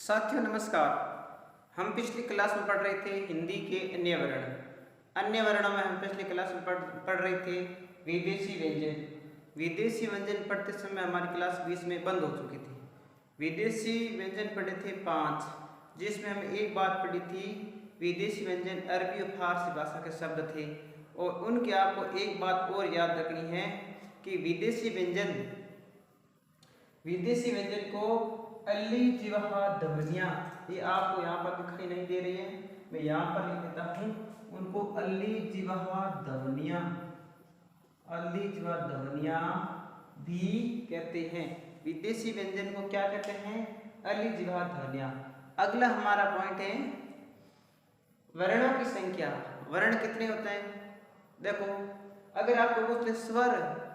साथियों नमस्कार। हम पिछली क्लास में पढ़ रहे थे हिंदी के अन्य वर्ण। अन्य वर्णों में हम पिछली क्लास में पढ़ रहे थे विदेशी व्यंजन। विदेशी व्यंजन पढ़ते समय हमारी क्लास बीच में बंद हो चुकी थी। विदेशी व्यंजन पढ़े थे 5, जिसमें हम एक बात पढ़ी थी विदेशी व्यंजन अरबी और फारसी भाषा के शब्द थे। और उनके आपको एक बात और याद रखनी है कि विदेशी व्यंजन को अली जिवाहा ध्वनियाँ, ये आपको यहाँ पर दिखाई नहीं दे रही है, मैं यहाँ पर लिख देता हूँ। उनको अली जिवाहा ध्वनियाँ भी कहते हैं। विदेशी व्यंजन को क्या कहते हैं? अली जिवाहा ध्वनियाँ। अगला हमारा पॉइंट है वर्णों की संख्या। वर्ण कितने होते हैं? देखो, अगर आपको पूछ ले स्वर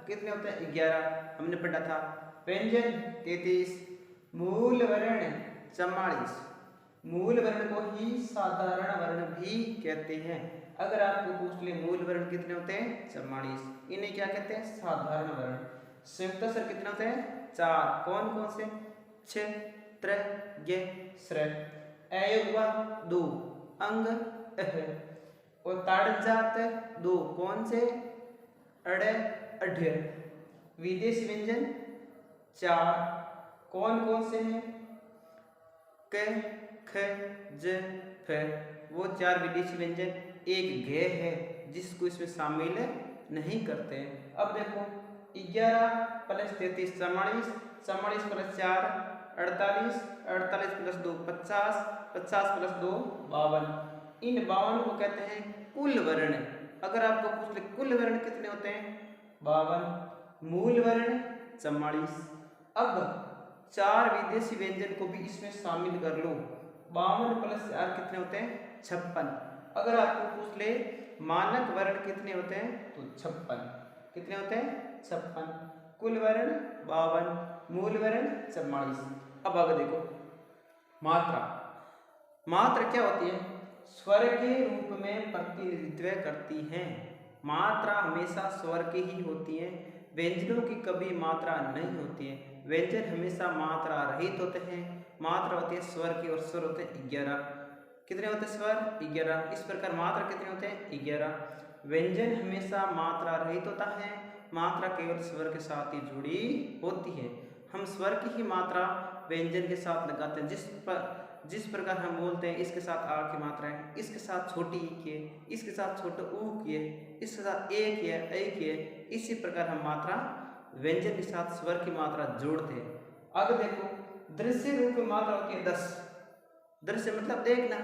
कितने होते हैं? 11 हमने पढ़ा था। व्यंजन 33, मूल वर्ण 44। मूल वर्ण को ही साधारण वर्ण भी कहते हैं। अगर आपको पूछ ले मूल वर्ण कितने होते हैं? 44। इन्हें क्या कहते हैं? साधारण वर्ण। संयुक्त स्वर कितने होते हैं? 4। कौन कौन से? छ, त्र, य, स्र। अयुग्मा 2, अंग, अह। और ताड़जात 2, कौन से? अड़, अढ़। विदेशी व्यंजन 4, कौन कौन से हैं? क, ख, ज, फ। वो 4 विदेशी व्यंजन। एक घ है जिसको इसमें शामिल नहीं करते हैं। अब देखो, 11 + 33 44, 44 + 4 48, 48 + 2 50, 50 + 2 52। इन 52 को कहते हैं कुल वर्ण। अगर आपको पूछ ले कुल वर्ण कितने होते हैं? 52। मूल वर्ण 44। अब 4 विदेशी व्यंजन को भी इसमें शामिल कर लो। 52 + 4 कितने होते हैं? 56। अगर आपको पूछ ले मानक वर्ण कितने होते हैं? तो 56। कितने होते हैं? 56। कुल वर्ण 52, मूल वर्ण 44। अब आगे देखो, मात्रा। मात्रा क्या होती है? स्वर के रूप में प्रतिनिधित्व करती है। मात्रा हमेशा स्वर की ही होती है। व्यंजनों की कभी मात्रा नहीं होती है। व्यंजन हमेशा मात्रा रहित होते हैं। मात्रा होती है स्वर की, और स्वर होते हैं 11। कितने होते हैं स्वर? 11। इस प्रकार मात्रा कितने होते हैं? 11। व्यंजन हमेशा मात्रा रहित होता है। मात्रा केवल स्वर के साथ ही जुड़ी होती है। हम स्वर की ही मात्रा व्यंजन के साथ लगाते हैं। जिस प्रकार हम बोलते हैं इसके साथ आ की मात्रा है, इसके साथ छोटी ई की है, इसके साथ छोटा ऊ की है, इसके साथ ए की है, ऐ की है। इसी प्रकार हम मात्रा व्यंजन के साथ स्वर की मात्रा जोड़ते हैं। आगे देखो, दृश्य रूप में मात्रा होती है 10। दृश्य मतलब देखना।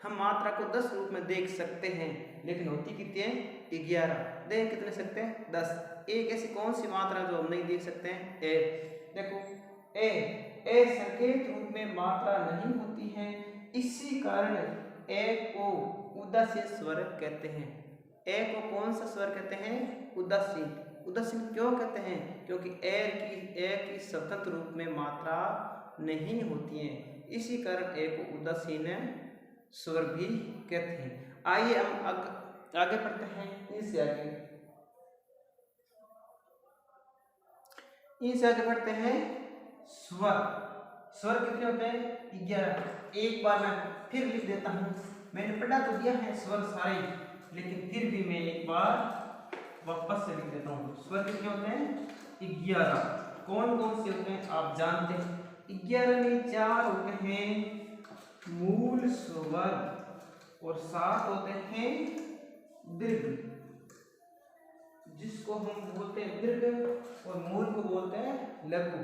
हम मात्रा को 10 रूप में देख सकते हैं, लेकिन होती कितनी है? 11। देख कितने सकते हैं? 10। एक ऐसी कौन सी मात्रा जो हम नहीं देख सकते हैं? ए। देखो, ए संकेत रूप में मात्रा नहीं होती है। इसी कारण ए को उदासीन स्वर कहते हैं। ए को कौन सा स्वर कहते हैं? उदासीन। उदासीन क्यों कहते हैं? क्योंकि ए की स्वतंत्र रूप में मात्रा नहीं होती है। इसी कारण ए को उदासीन स्वर भी कहते हैं। आइए हम आगे पढ़ते हैं। इनसे आगे बढ़ते हैं। स्वर। स्वर कितने होते हैं? 11। एक बार मैं फिर लिख देता हूँ। मैंने पढ़ा तो दिया है स्वर सारे, लेकिन फिर भी मैं एक बार वापस से लिख देता हूँ। स्वर कितने होते हैं? 11। कौन कौन से होते हैं आप जानते हैं? 11 में 4 होते हैं मूल स्वर और 7 होते हैं दीर्घ, जिसको हम बोलते हैं दीर्घ, और मूल को बोलते हैं लघु।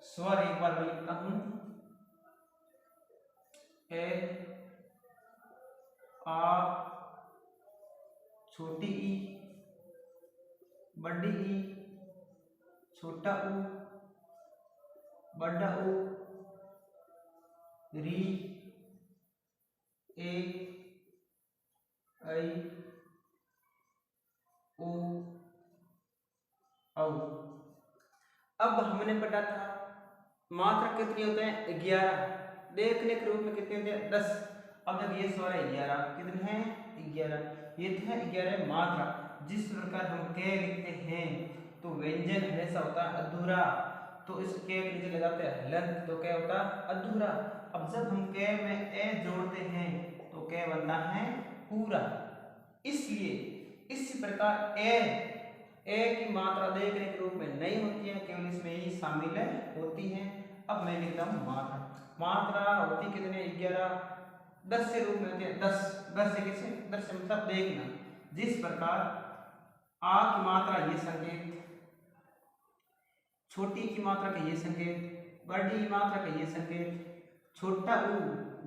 स्वर एक बार मैं लिखता हूं। ए, आ, छोटी ई, बड़ी ई, छोटा ऊ, बड़ा ऊ, री, ए, ऐ, ओ, औ। अब हमने पढ़ा था मात्रा कितनी होते हैं? 11। देखने के रूप में कितने होते हैं? 10। अब जब ये स्वर है 11, कितने हैं? 11। ये है 11 मात्रा। जिस प्रकार हम के लिखते हैं तो व्यंजन हमेशा होता है अधूरा, तो इस के नीचे लगाते हैं हलंत, तो क्या होता है? अधूरा। अब जब हम क में ए जोड़ते हैं तो क बनता है पूरा, इसलिए इसी प्रकार ए की मात्रा देखने के रूप में नहीं होती है, केवल इसमें ही शामिल होती है। अब मैं लिखता हूँ मात्रा होती कितने 11, 10 से रूप में होती है 10 से किसे 10 से मतलब देखना, जिस प्रकार आ की मात्रा ये संकेत, छोटी की मात्रा का ये संकेत, बड़ी की मात्रा का ये संकेत, छोटा ऊ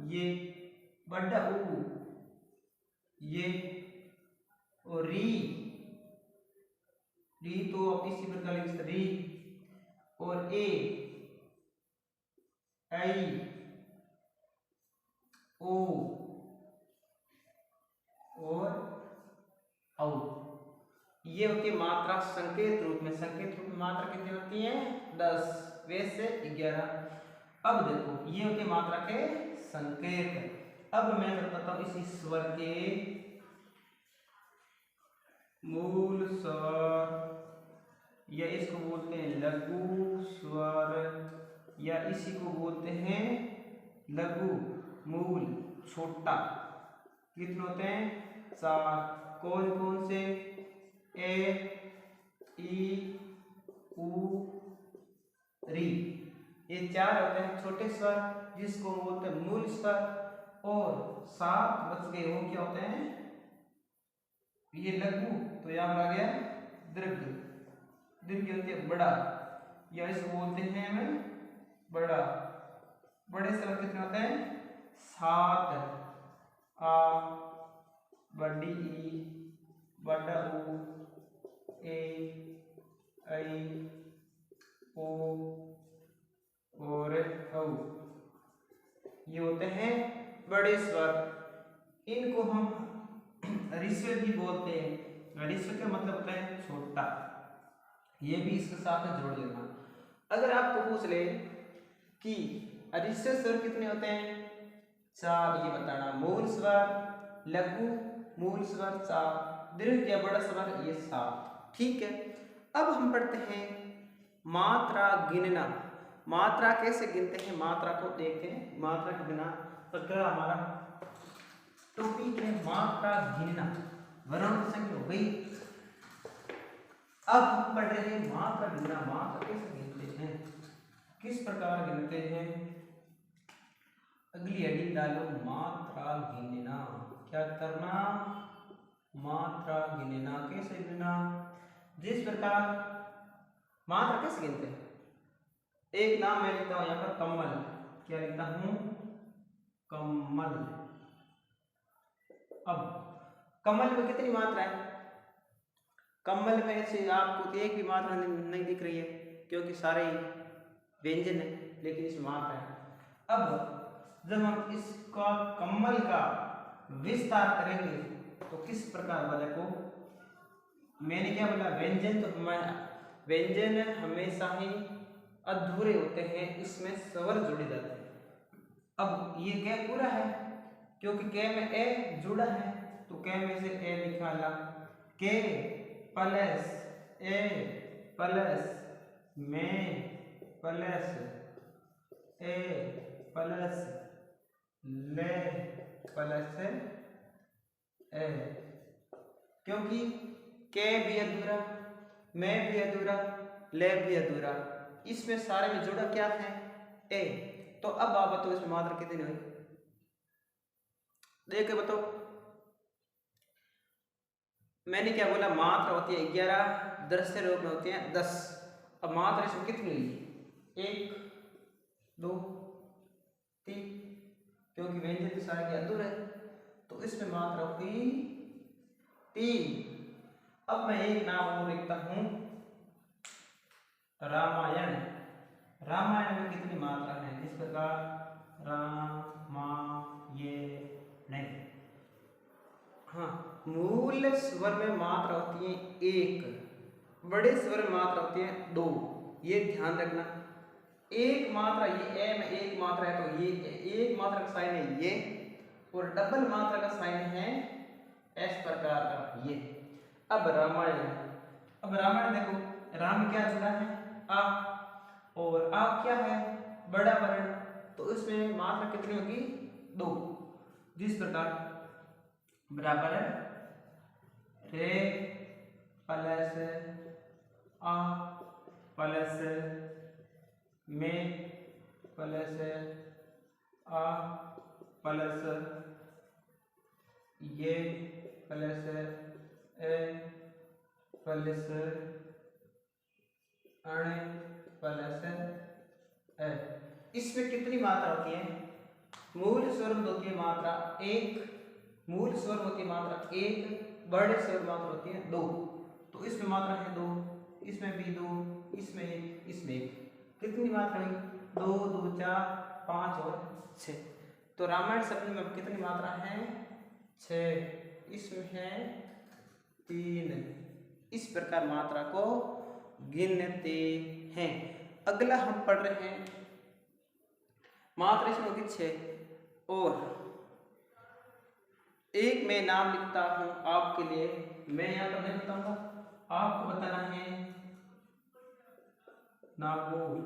ये, बड़ा ऊ ये, और री तो आप इसी प्रकार लिख सकते री, और ए आई ओ और औ, ये होती है मात्रा संकेत रूप में। संकेत रूप में मात्रा कितनी होती है 10 वैसे 11। अब देखो ये होती है मात्रा के संकेत। अब मैं बताता हूं इसी स्वर के मूल स्वर, या इसको बोलते हैं लघु स्वर, या इसी को बोलते हैं लघु मूल छोटा। कितने होते हैं 4। कौन कौन से? ए ई उ री, ये 4 होते हैं छोटे स्वर जिसको बोलते हैं मूल स्वर। और 7 बच गए, वो क्या होते हैं? ये लघु, तो यहाँ आ गया दीर्घ। दीर्घ होती है बड़ा, या इसको बोलते हैं हमें बड़ा। बड़े स्वर कितने होते हैं 7। आ, बड़ी ई, बड़ा ऊ, ए आई ओ और औ, ये होते हैं बड़े स्वर। इनको हम ऋस्व भी बोलते हैं। ऋस्व का मतलब होता है छोटा, ये भी इसके साथ जोड़ लेना। अगर आपको पूछ ले कि ऋस्व स्वर कितने होते हैं 4, ये बताना। मूल स्वर, लघु मूल स्वर 4, दीर्घ या बड़ा स्वर ये 7। ठीक है, अब हम पढ़ते हैं मात्रा गिनना। मात्रा कैसे गिनते हैं, मात्रा को देखते हैं। मात्रा के बिना अगला हमारा टॉपिक है मात्रा गिनना, वर्णों की संख्या हो गई। अब हम पढ़ रहे हैं मात्रा गिनना। मात्रा कैसे गिनते हैं, किस प्रकार गिनते हैं? अगली हेडिंग डालो मात्रा गिनना। क्या करना? मात्रा गिनना। कैसे गिनना? जिस प्रकार मात्रा कैसे गिनते हैं? एक नाम मैं लिखता हूं यहाँ पर कमल। क्या लिखता हूं? कमल। अब कमल में कितनी मात्रा है? कमल में से आपको एक भी मात्रा नहीं दिख रही है, क्योंकि सारे व्यंजन है, लेकिन इसमें मात्रा है। अब जब हम इसका कमल का विस्तार करेंगे तो किस प्रकार बनेगा? मैंने क्या बोला? व्यंजन। तो व्यंजन हमेशा ही अधूरे होते हैं, इसमें स्वर जुड़े जाते हैं। अब ये क्या पूरा है, क्योंकि के में ए जुड़ा है, तो के में से ए निकाला। के प्लस ए प्लस में प्लस ए प्लस ले प्लस ए, क्योंकि के भी अधूरा, में भी अधूरा, ले भी अधूरा, इसमें सारे में जुड़ा क्या है? ए। तो अब आप बताओ इसमें मात्रा कितनी हुई? देख के बताओ। मैंने क्या बोला? मात्रा होती है 11, दृश्य रूप में होती है 10। अब मात्रा इसमें कितनी हुई? 1 2 3, क्योंकि व्यंजन के सारे के अधूरे, तो इसमें मात्रा हुई 3। अब मैं एक नाम और लिखता हूं रामायण। रामायण में कितनी मात्रा है? इस प्रकार रामायण। हाँ, मूल स्वर में मात्रा होती है 1, बड़े स्वर में मात्रा होती है 2। ये ध्यान रखना। एक मात्रा ये ए में एक मात्रा है, तो ये एक मात्रा का साइन है ये, और डबल मात्रा का साइन है इस प्रकार का ये। अब रामायण। अब रामायण देखो, राम क्या जुड़ा है? आ, और आ क्या है? बड़ा वर्ण, तो इसमें मात्रा कितनी होगी 2। जिस प्रकार बराबर रे प्लस आ प्लस में प्लस आ प्लस ये प्लस ए प्लस अण प्लस ए। इसमें कितनी मात्रा होती है? मूल स्वर में होती है मात्रा 1, मूल स्वर में होती है मात्रा 1, बड़े स्वर में मात्रा होती है 2। तो इसमें मात्रा है 2, इसमें भी 2, इसमें 1, इसमें 1। कितनी मात्रा हुई? 2 2 4 5 और 6। तो रामायण शब्द में कितनी मात्रा है? 6। इसमें है 3। इस प्रकार मात्रा को गिनते हैं। अगला हम पढ़ रहे हैं मात्रा इसमें होगी 6 और एक मैं नाम लिखता हूं आपके लिए। मैं यहाँ पर नहीं बताऊंगा, आपको बताना है नागौर।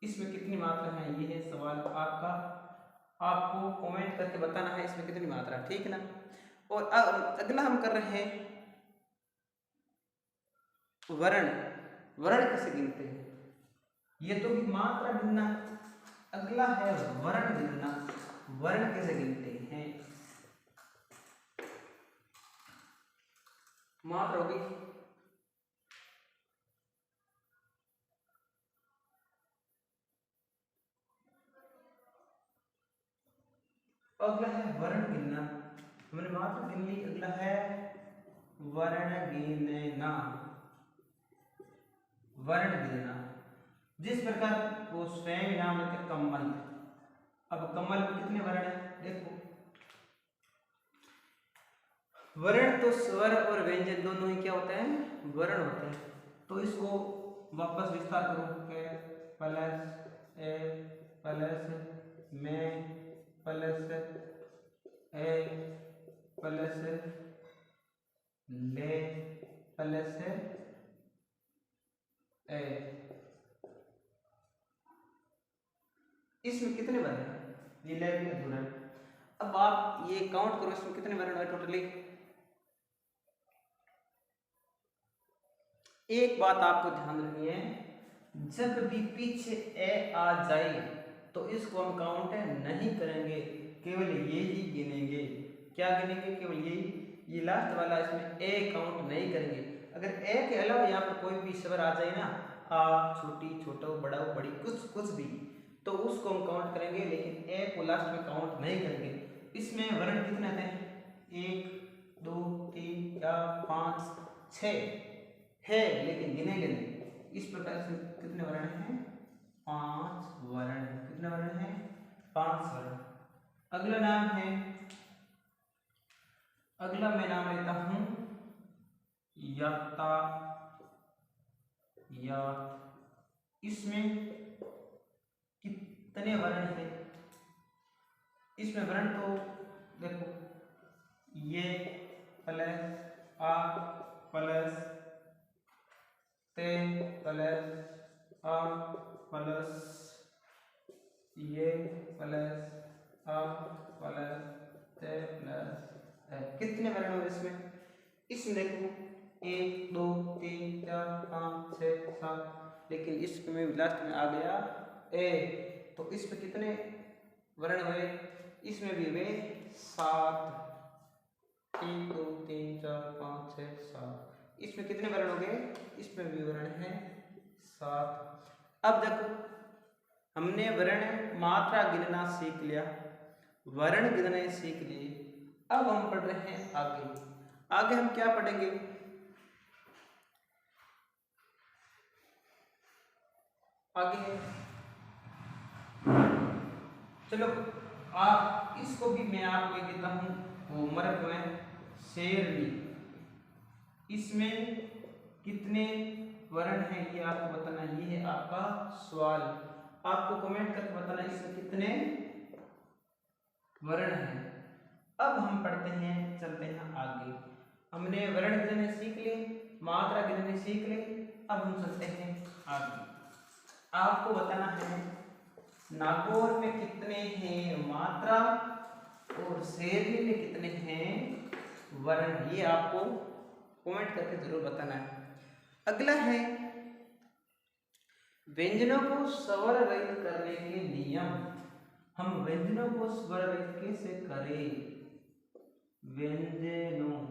इसमें कितनी मात्रा है? ये है सवाल आपका, आपको कमेंट करके बताना है इसमें कितनी मात्रा, ठीक ना। और अगला हम कर रहे हैं वर्ण। वर्ण कैसे गिनते हैं? ये तो मात्रा गिनना, अगला है वर्ण गिनना। वर्ण कैसे गिनते हैं? मात्रा होगी अगला है वर्ण गिनना। हमने मात्रा गिन ली, अगला है वर्ण गिनना। वर्ण गिनना जिस प्रकार वो स्वयं नाम लेते कमल। अब कमल में कितने वर्ण है? देखो वर्ण तो स्वर और व्यंजन दोनों ही क्या होता है? वर्ण होते हैं। तो इसको वापस विस्तार करो, प्लस ए प्लस में प्लस ए प्लस ले प्लस ए। इसमें कितने वर्ण हैं? ये ले भी अधूरा है। अब आप ये काउंट करो इसमें कितने वर्ण है टोटली। एक बात आपको ध्यान रखनी है, जब भी पीछे ए आ जाए तो इसको हम काउंट नहीं करेंगे, केवल ये ही गिनेंगे। क्या गिनेंगे? केवल ये लास्ट वाला, इसमें ए काउंट नहीं करेंगे। अगर ए के अलावा यहाँ पर कोई भी स्वर आ जाए ना, आ छोटी छोटो बड़ा बड़ी कुछ भी, तो उसको हम काउंट करेंगे, लेकिन ए को लास्ट में काउंट नहीं करेंगे। इसमें वर्ण कितने आते हैं? 1 2 3 4 5 6 है, लेकिन गिनेंगे नहीं। इस प्रकार से कितने वर्ण हैं? 5 वर्ण। कितने वर्ण हैं? 5 वर्ण। अगला नाम है, अगला मैं नाम लेता हूं याता या। इसमें कितने वर्ण हैं? इसमें वर्ण तो देखो, ये प्लस आ प्लस ते प्लस आ प्लस ये प्लस आ प्लस ते प्लस। कितने वर्ण हो इसमें? इसमें देखो 1 2 3 4 5 6 7, लेकिन इसमें लास्ट में आ गया ए, तो इसमें कितने वर्ण हुए? इसमें भी हुए 7। 1 2 3 4 5 6 7। इसमें कितने वर्ण हो गए? इसमें भी वर्ण है 7। अब देखो हमने वर्ण मात्रा गिनना सीख लिया, वर्ण गिनने सीख लिए। अब हम पढ़ रहे हैं आगे। आगे हम क्या पढ़ेंगे? आगे चलो आप इसको भी मैं आपको देता हूं होमवर्क में। शेरनी, इसमें कितने वर्ण हैं ये आपको बताना। ये है आपका सवाल, आपको कमेंट करके बताना इसमें कितने वर्ण हैं। अब हम पढ़ते हैं, चलते हैं आगे। हमने वर्ण गिनने सीख लिए, मात्रा गिनने सीख लिए। अब हम चलते हैं आगे। आपको बताना है नागौर में कितने हैं मात्रा और शेरनी में कितने हैं वर्ण, ये आपको कमेंट करके जरूर बताना है। अगला है व्यंजनों को स्वर रहित करने के नियम। हम व्यंजनों को स्वर रहित कैसे करें? व्यंजनों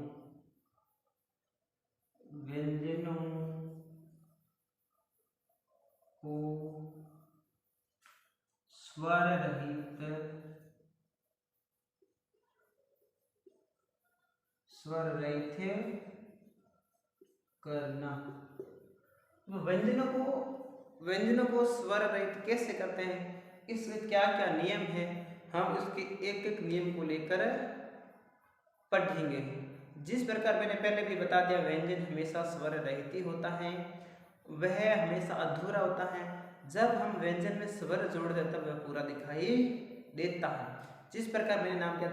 को स्वर रहित करना। व्यंजनों को स्वर रहित कैसे करते हैं, इसमें क्या क्या नियम है, हम उसके एक एक नियम को लेकर पढ़ेंगे। जिस प्रकार मैंने पहले भी बता दिया, व्यंजन हमेशा स्वर रहित ही होता है, वह हमेशा अधूरा होता है। जब हम व्यंजन में स्वर जोड़ देते तब वह पूरा दिखाई देता है। जिस प्रकार मैंने नाम किया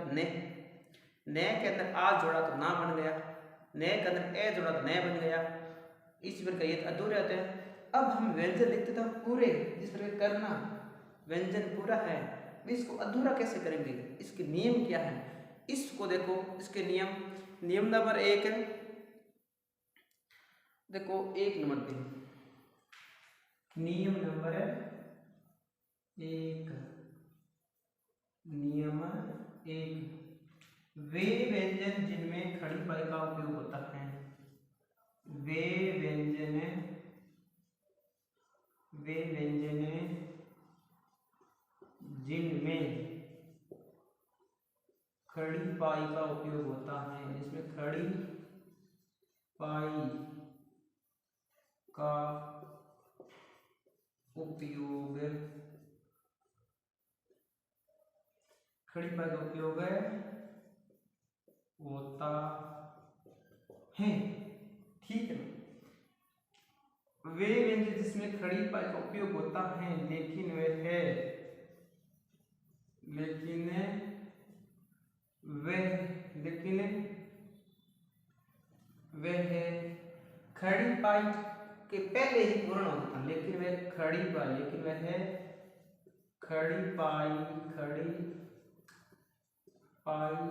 ने के अंदर आ जोड़ा तो ना बन गया, ने के अंदर ए जोड़ा तो न बन गया। इस प्रकार ये अधूरे होते हैं। अब हम व्यंजन लिखते तो पूरे, जिस प्रकार करना व्यंजन पूरा है, इसको अधूरा कैसे करेंगे, इसके नियम क्या है, इसको देखो। इसके नियम नंबर 1 है, देखो 1 नंबर पे नियम नंबर 1, वे व्यंजन जिनमें खड़ी पाई का उपयोग होता है, वे व्यंजन जिनमें खड़ी पाई का उपयोग होता है, इसमें खड़ी पाई का उपयोग होता है, ठीक है। वे व्यंजन जिसमें खड़ी पाई का उपयोग होता है लेकिन वह खड़ी पाई के पहले ही पूर्ण होता है, लेकिन वह खड़ी पाई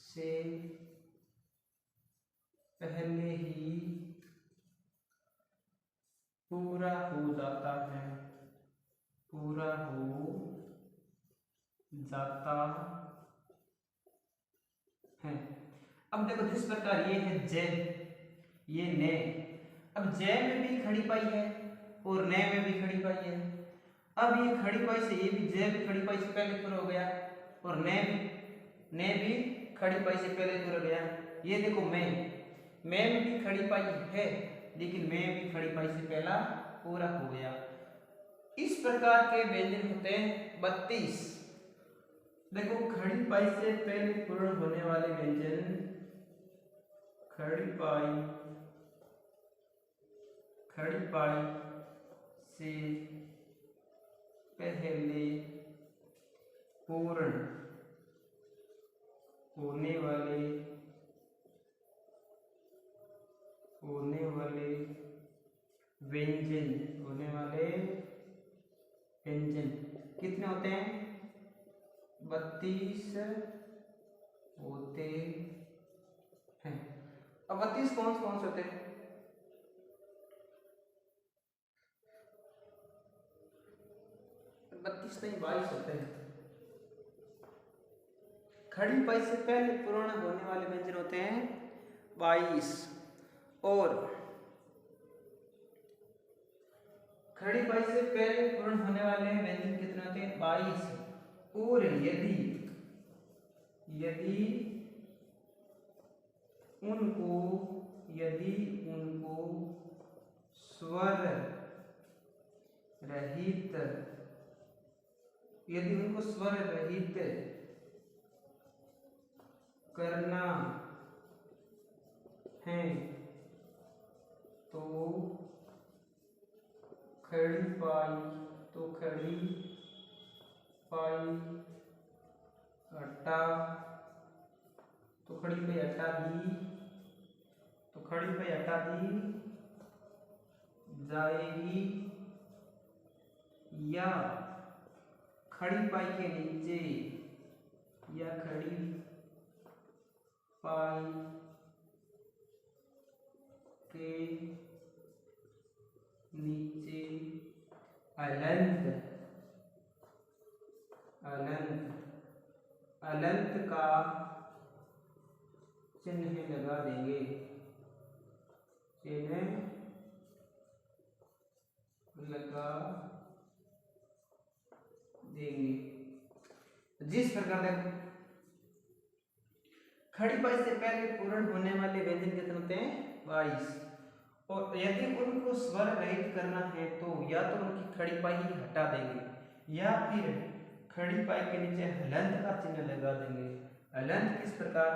से पहले ही पूरा हो जाता है, अब देखो जिस प्रकार ये है जय, ये ने, अब जय में भी खड़ी पाई है और ने में भी खड़ी पाई है। अब ये खड़ी पाई से, ये भी जय भी खड़ी पाई से पहले पूरा हो गया और ने भी खड़ी पाई से पहले पूरा हो गया। ये देखो मैं में भी खड़ी पाई है लेकिन मैं भी खड़ी पाई से पहला पूरा हो गया। इस प्रकार के व्यंजन होते हैं 32। देखो खड़ी पाई से पहले पूर्ण होने वाले व्यंजन, खड़ी पाई से पहले पूर्ण होने वाले व्यंजन कितने होते हैं? 32 होते हैं। अब 32 कौन से होते हैं? 32 नहीं 22 होते हैं। खड़ी पाई से पहले पूर्ण होने वाले व्यंजन होते हैं 22 और खड़ी पाई से पहले पूर्ण होने वाले व्यंजन कितने होते हैं? 22। और यदि उनको स्वर रहित करना है तो खड़ी पाई हटा दी जाएगी या खड़ी पाई के नीचे या खड़ी पाई के नीचे अलंत अलंत का चिन्ह लगा देंगे, चिन्ह लगा देंगे। जिस प्रकार देखो खड़ी पाई से पहले पूर्ण होने वाले व्यंजन कितने होते हैं 22, और यदि उनको स्वर रहित करना है तो या तो उनकी खड़ी पाई ही हटा देंगे या फिर खड़ी पाई के नीचे हलंत का चिन्ह लगा देंगे। हलंत किस प्रकार,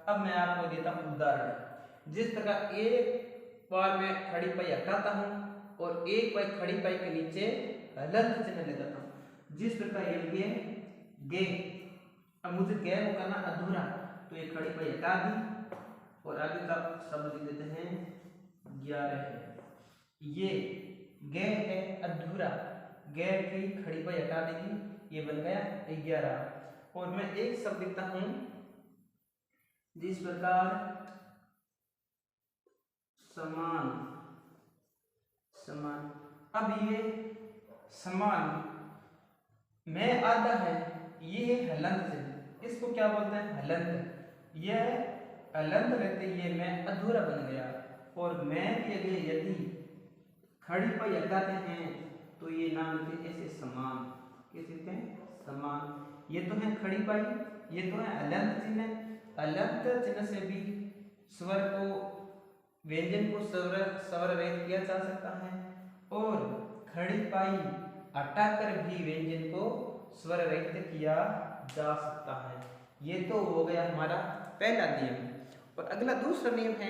अब मैं आपको देता हूं उदाहरण। जिस प्रकार एक बार मैं खड़ी पाई हटाता हूं और एक बार खड़ी पाई के नीचे हलंत चिन्ह लगाता हूं, जिस प्रकार ये गे, अब मुझे गे को करना अधूरा, तो ये खड़ी पाई हटा दी और आगे का शब्द लिख देते हैं 11। ये गे है अधूरा, गे की खड़ी पाई हटा देगी, ये बन गया 11। और मैं एक शब्द लिखता हूं जिस प्रकार समान, समान। अब ये समान में आधा है, ये हलंत है, इसको क्या बोलते हैं हलंत। यह हलंत रहते ये मैं अधूरा बन गया, और मैं के लिए यदि खड़ी पाई हटाते हैं तो ये नाम लिखते ऐसे समान, कैसे लिखते हैं समान। ये तो है खड़ी पाई, ये तो है हलंत चिन्ह। हलंत चिन्ह से भी स्वर को, व्यंजन को स्वर रहित किया जा सकता है, और खड़ी पाई हटाकर भी व्यंजन को स्वर रहित किया जा सकता है। ये तो हो गया हमारा पहला नियम। और अगला दूसरा नियम है,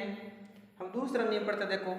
हम दूसरा नियम पढ़ते देखो।